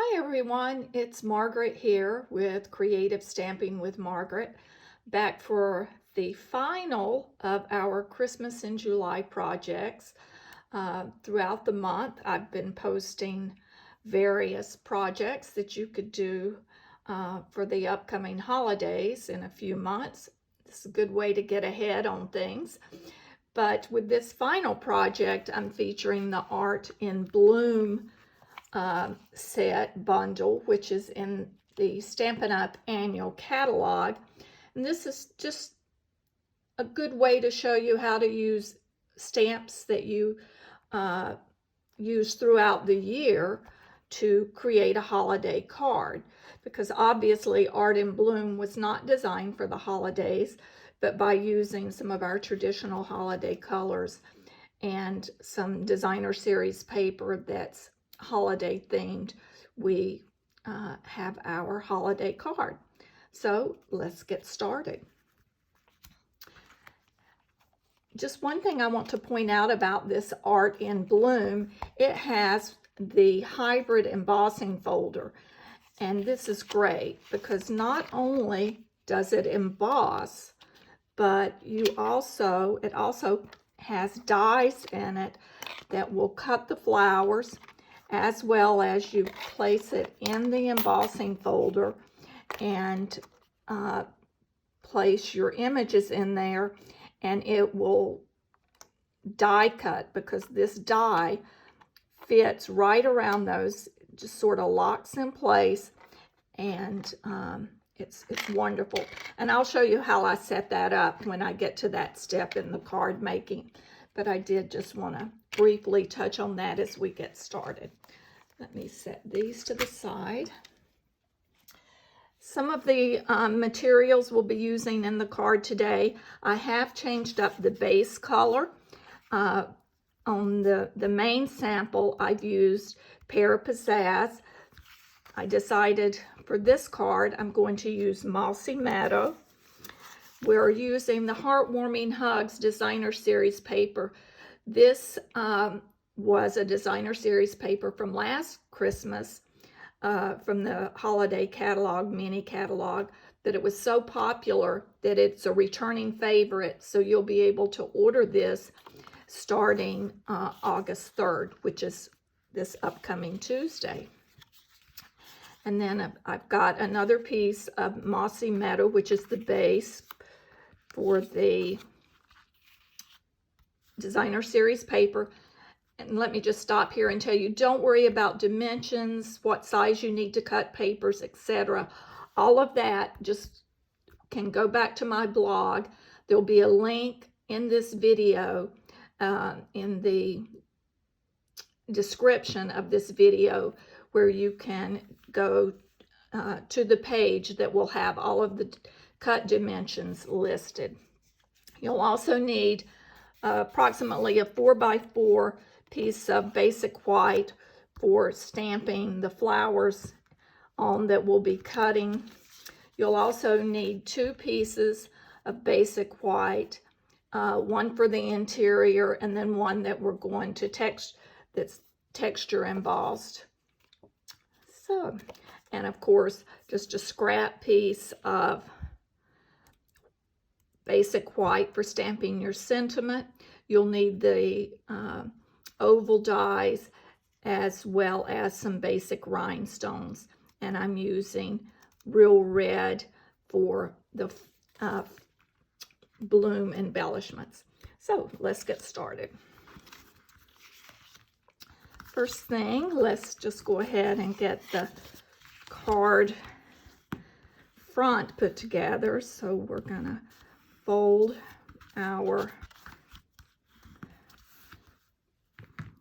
Hi everyone, it's Margaret here with Creative Stamping with Margaret, back for the final of our Christmas in July projects. Throughout the month, I've been posting various projects that you could do for the upcoming holidays in a few months. This is a good way to get ahead on things. But with this final project, I'm featuring the Art in Bloom set bundle, which is in the Stampin' Up! Annual Catalog. And this is just a good way to show you how to use stamps that you use throughout the year to create a holiday card. Because obviously Art in Bloom was not designed for the holidays, but by using some of our traditional holiday colors and some designer series paper that's holiday themed, we have our holiday card. So let's get started. Just one thing I want to point out about this Art in Bloom, it has the hybrid embossing folder. And this is great because not only does it emboss, but it also has dies in it that will cut the flowers, as well as you place it in the embossing folder and place your images in there, and it will die cut because this die fits right around those, just sort of locks in place, and it's wonderful. And I'll show you how I set that up when I get to that step in the card making. But I did just want to briefly touch on that as we get started. Let me set these to the side. Some of the materials we'll be using in the card today, I have changed up the base color. On the main sample, I've used Pear Pizzazz. I decided for this card, I'm going to use Mossy Meadow. We're using the Heartwarming Hugs Designer Series paper. This was a Designer Series paper from last Christmas, from the Holiday Catalog, mini catalog, that it was so popular that it's a returning favorite. So you'll be able to order this starting August 3rd, which is this upcoming Tuesday. And then I've got another piece of Mossy Meadow, which is the base for the Designer Series paper. And let me just stop here and tell you, don't worry about dimensions, what size you need to cut papers, etc. All of that just can go back to my blog. There'll be a link in this video, in the description of this video, where you can go to the page that will have all of the cut dimensions listed. You'll also need approximately a 4x4 piece of basic white for stamping the flowers on that we'll be cutting. You'll also need 2 pieces of basic white, one for the interior and then one that we're going to that's texture embossed. So, and of course, just a scrap piece of basic white for stamping your sentiment. You'll need the oval dies as well as some basic rhinestones. And I'm using Real Red for the bloom embellishments. So let's get started. First thing, let's just go ahead and get the card front put together. So we're gonna fold our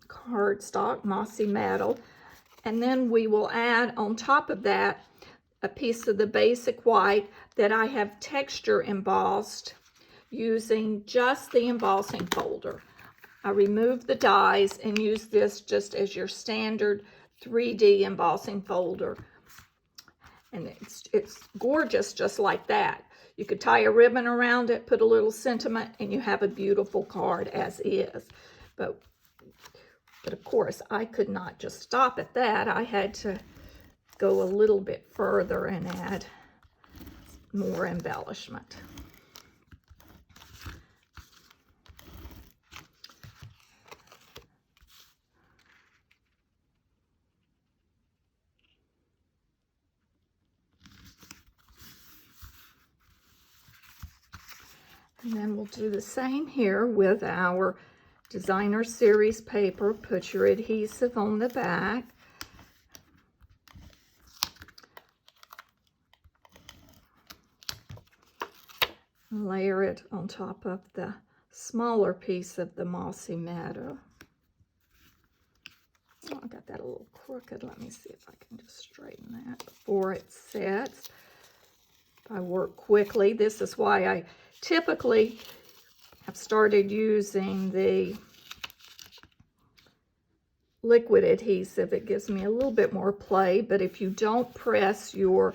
cardstock, Mossy Meadow, and then we will add on top of that a piece of the basic white that I have texture embossed using just the embossing folder. I removed the dies and used this just as your standard 3D embossing folder. And it's gorgeous just like that. You could tie a ribbon around it, put a little sentiment, and you have a beautiful card as is. But of course, I could not just stop at that. I had to go a little bit further and add more embellishment. And then we'll do the same here with our Designer Series paper. Put your adhesive on the back. Layer it on top of the smaller piece of the Mossy Meadow. Oh, I got that a little crooked. Let me see if I can just straighten that before it sets. If I work quickly, this is why I typically have started using the liquid adhesive. It gives me a little bit more play, but if you don't press your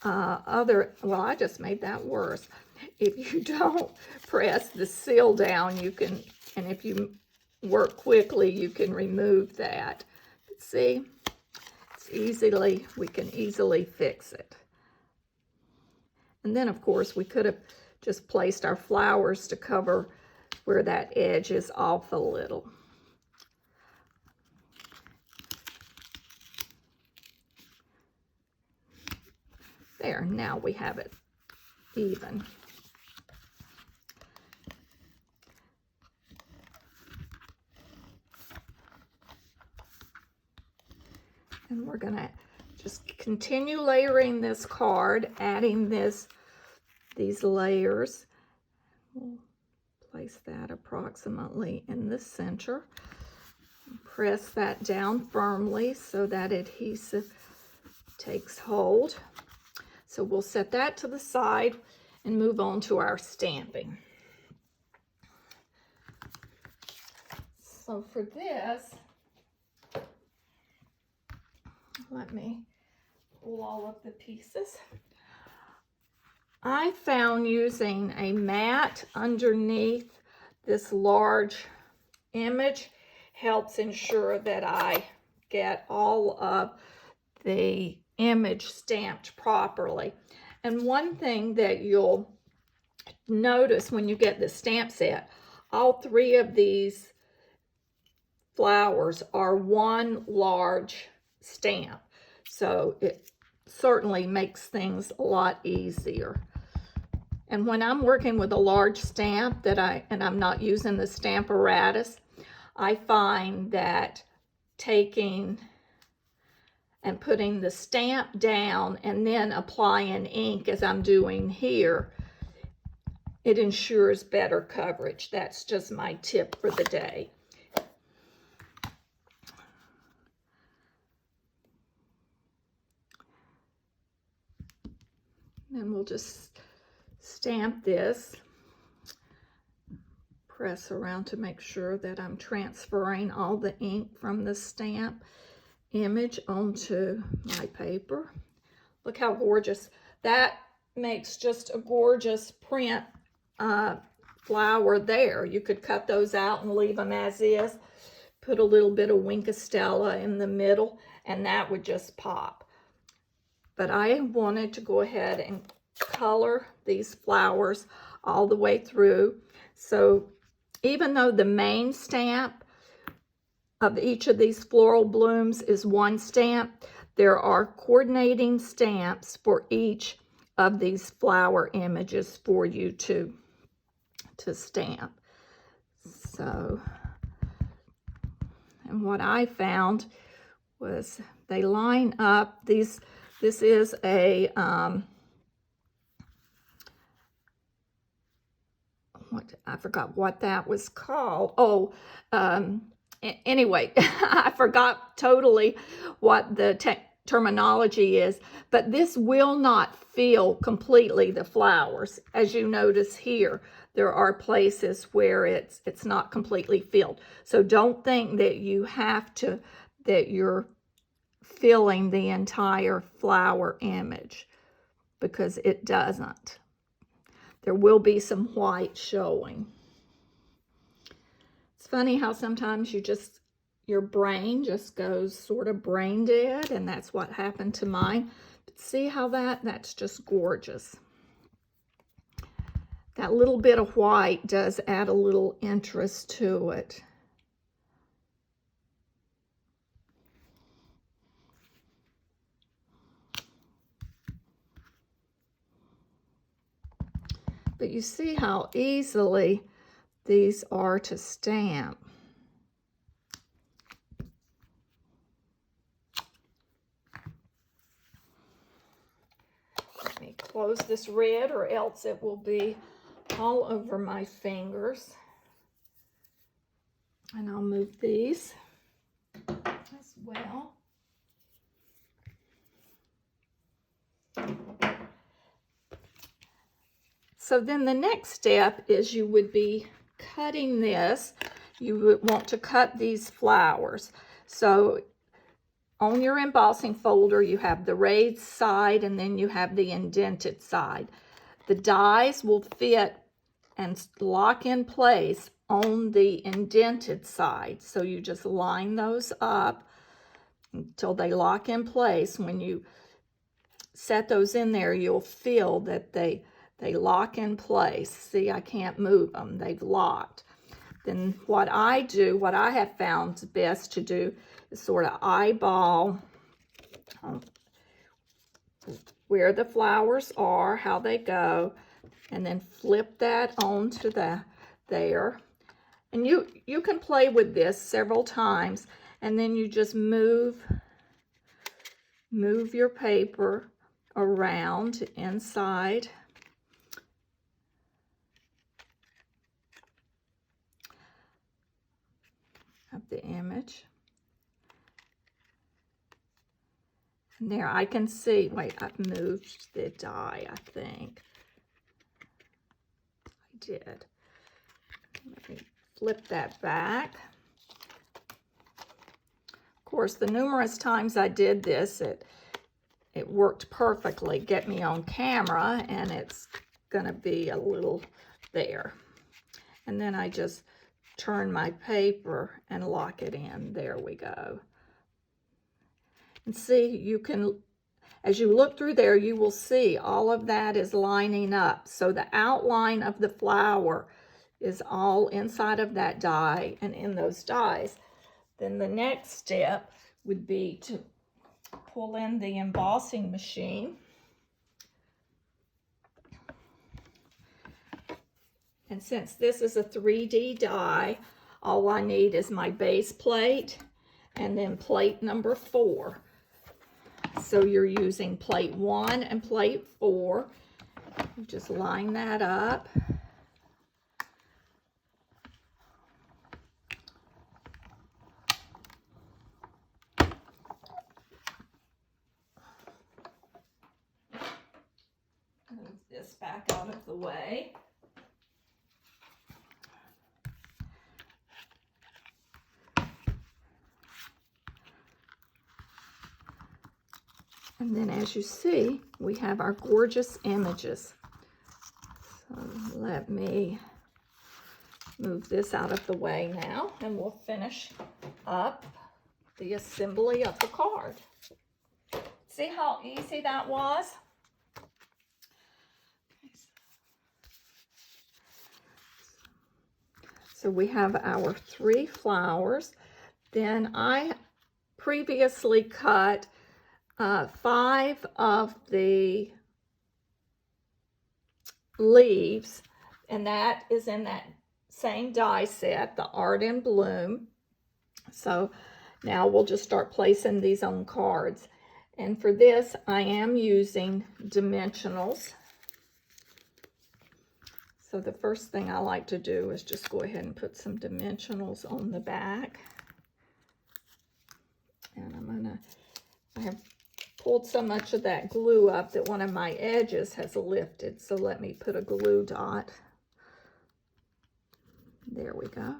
well, I just made that worse. If you don't press the seal down, you can, and if you work quickly, you can remove that. But see, we can easily fix it. And then, of course, we could have just placed our flowers to cover where that edge is off a little. There, now we have it even. And we're going to just continue layering this card, adding these layers. We'll place that approximately in the center. Press that down firmly so that adhesive takes hold. So we'll set that to the side and move on to our stamping. So for this, let me pull all of the pieces. I found using a mat underneath this large image helps ensure that I get all of the image stamped properly. And one thing that you'll notice when you get the stamp set, all three of these flowers are one large stamp. So it certainly makes things a lot easier. And when I'm working with a large stamp and I'm not using the Stamparatus, I find that taking and putting the stamp down and then applying ink as I'm doing here, it ensures better coverage. That's just my tip for the day. And we'll just stamp this. Press around to make sure that I'm transferring all the ink from the stamp image onto my paper. Look how gorgeous. That makes just a gorgeous print flower there. You could cut those out and leave them as is. Put a little bit of Winkostella in the middle and that would just pop. But I wanted to go ahead and color these flowers all the way through. So even though the main stamp of each of these floral blooms is one stamp, there are coordinating stamps for each of these flower images for you to stamp. So, and what I found was they line up. This is a I forgot what that was called. Oh, anyway, I forgot totally what the terminology is, but this will not fill completely the flowers. As you notice here, there are places where it's not completely filled. So don't think that you have to, that you're filling the entire flower image, because it doesn't. There will be some white showing. It's funny how sometimes your brain just goes sort of brain dead, and that's what happened to mine. But see how that's just gorgeous. That little bit of white does add a little interest to it. But you see how easily these are to stamp. Let me close this red or else it will be all over my fingers. And I'll move these as well. So then the next step is you would be cutting this. You would want to cut these flowers. So on your embossing folder, you have the raised side and then you have the indented side. The dies will fit and lock in place on the indented side. So you just line those up until they lock in place. When you set those in there, you'll feel that they lock in place. See, I can't move them. They've locked. Then what I do, what I have found best to do is sort of eyeball where the flowers are, how they go, and then flip that onto there. And you can play with this several times, and then you just move your paper around inside. Of the image. And there I can see, wait, I've moved the die, I think. I did. Let me flip that back. Of course, the numerous times I did this, it worked perfectly. Get me on camera, and it's gonna be a little there. And then I just turn my paper and lock it in. There we go. And see, you can, as you look through there, you will see all of that is lining up. So the outline of the flower is all inside of that die and in those dies. Then the next step would be to pull in the embossing machine. And since this is a 3D die, all I need is my base plate and then plate number 4. So you're using plate 1 and plate 4. You just line that up. Move this back out of the way. And then as you see, we have our gorgeous images. So let me move this out of the way now, and we'll finish up the assembly of the card. See how easy that was? So we have our 3 flowers. Then I previously cut 5 of the leaves, and that is in that same die set, the Art in Bloom. So now we'll just start placing these on cards. And for this, I am using dimensionals. So the first thing I like to do is just go ahead and put some dimensionals on the back. And I have pulled so much of that glue up that one of my edges has lifted. So let me put a glue dot. There we go.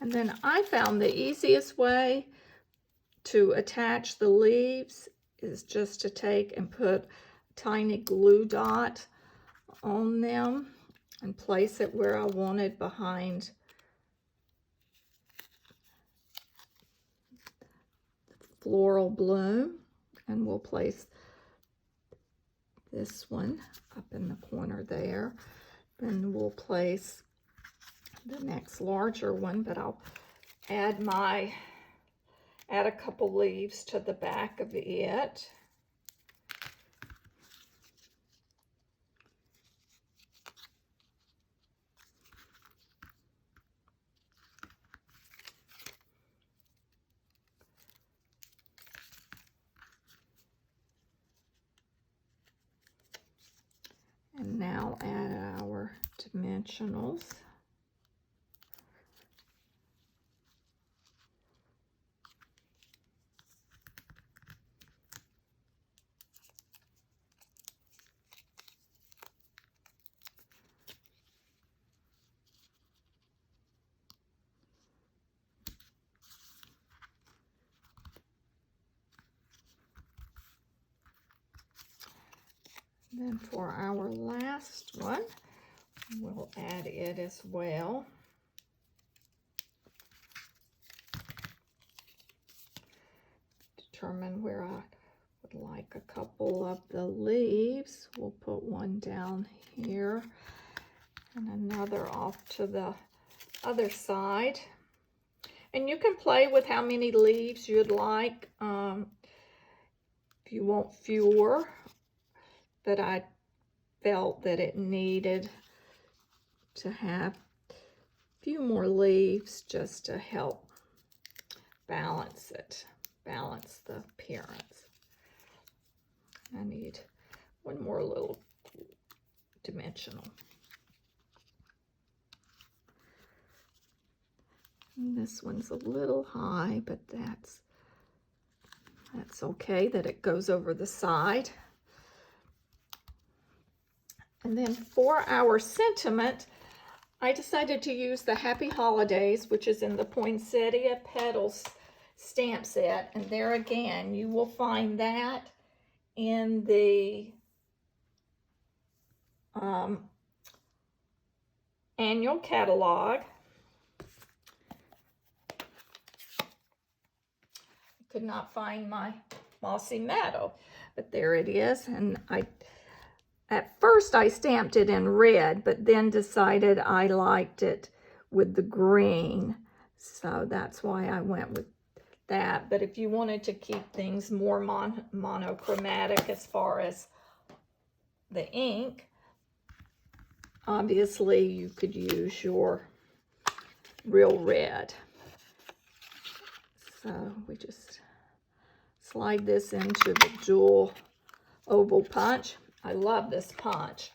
And then I found the easiest way to attach the leaves is just to take and put a tiny glue dot on them and place it where I wanted behind the floral bloom. And we'll place this one up in the corner there. Then we'll place the next larger one, but I'll add a couple leaves to the back of it. And now add our dimensionals. Then for our last one, we'll add it as well. Determine where I would like a couple of the leaves. We'll put one down here and another off to the other side. And you can play with how many leaves you'd like. If you want fewer, but I felt that it needed to have a few more leaves just to help balance the appearance. I need one more little dimensional. And this one's a little high, but that's okay that it goes over the side. And then for our sentiment, I decided to use the Happy Holidays, which is in the Poinsettia Petals stamp set. And there again, you will find that in the annual catalog. I could not find my Mossy Meadow, but there it is. And at first I stamped it in red, but then decided I liked it with the green. So that's why I went with that. But if you wanted to keep things more monochromatic as far as the ink, obviously you could use your real red. So we just slide this into the dual oval punch. I love this punch.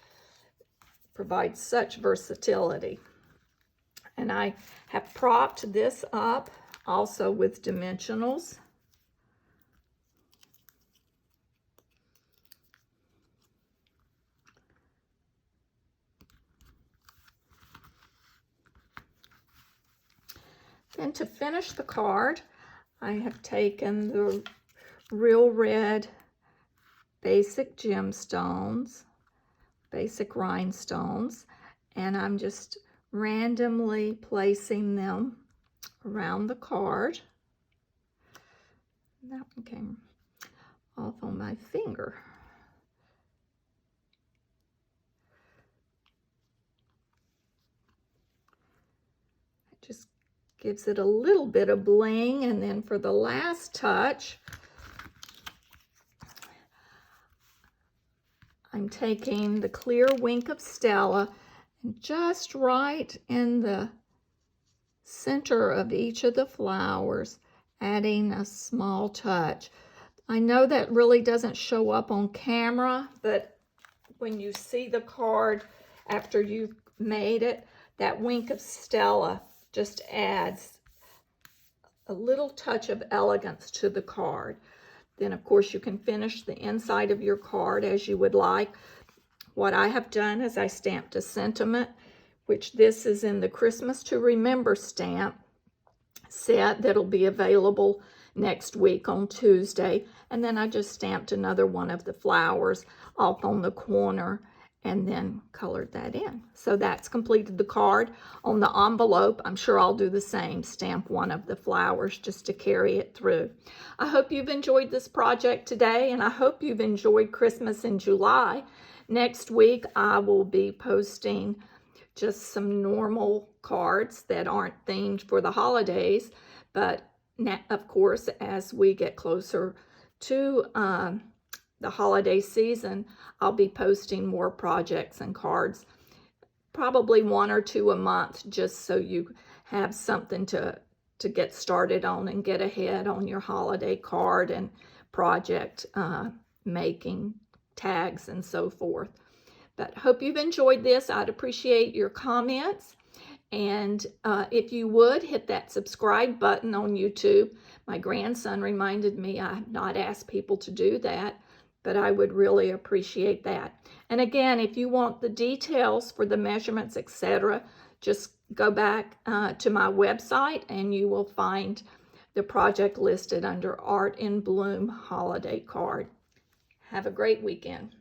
It provides such versatility. And I have propped this up also with dimensionals. Then to finish the card, I have taken the Real Red basic gemstones, basic rhinestones, and I'm just randomly placing them around the card. That one came off on my finger. It just gives it a little bit of bling. And then for the last touch, I'm taking the clear Wink of Stella and just right in the center of each of the flowers, adding a small touch. I know that really doesn't show up on camera, but when you see the card after you've made it, that Wink of Stella just adds a little touch of elegance to the card. Then, of course, you can finish the inside of your card as you would like. What I have done is I stamped a sentiment, which this is in the Christmas to Remember stamp. set that'll be available next week on Tuesday. And then I just stamped another one of the flowers off on the corner and then colored that in. So that's completed the card. On the envelope, I'm sure I'll do the same, stamp one of the flowers just to carry it through. I hope you've enjoyed this project today, and I hope you've enjoyed Christmas in July. Next week, I will be posting just some normal cards that aren't themed for the holidays, but of course, as we get closer to the holiday season, I'll be posting more projects and cards, probably 1 or 2 a month, just so you have something to get started on and get ahead on your holiday card and project making, tags and so forth. But hope you've enjoyed this. I'd appreciate your comments. And if you would, hit that subscribe button on YouTube. My grandson reminded me I have not asked people to do that, but I would really appreciate that. And again, if you want the details for the measurements, etc., just go back to my website and you will find the project listed under Art in Bloom Holiday Card. Have a great weekend.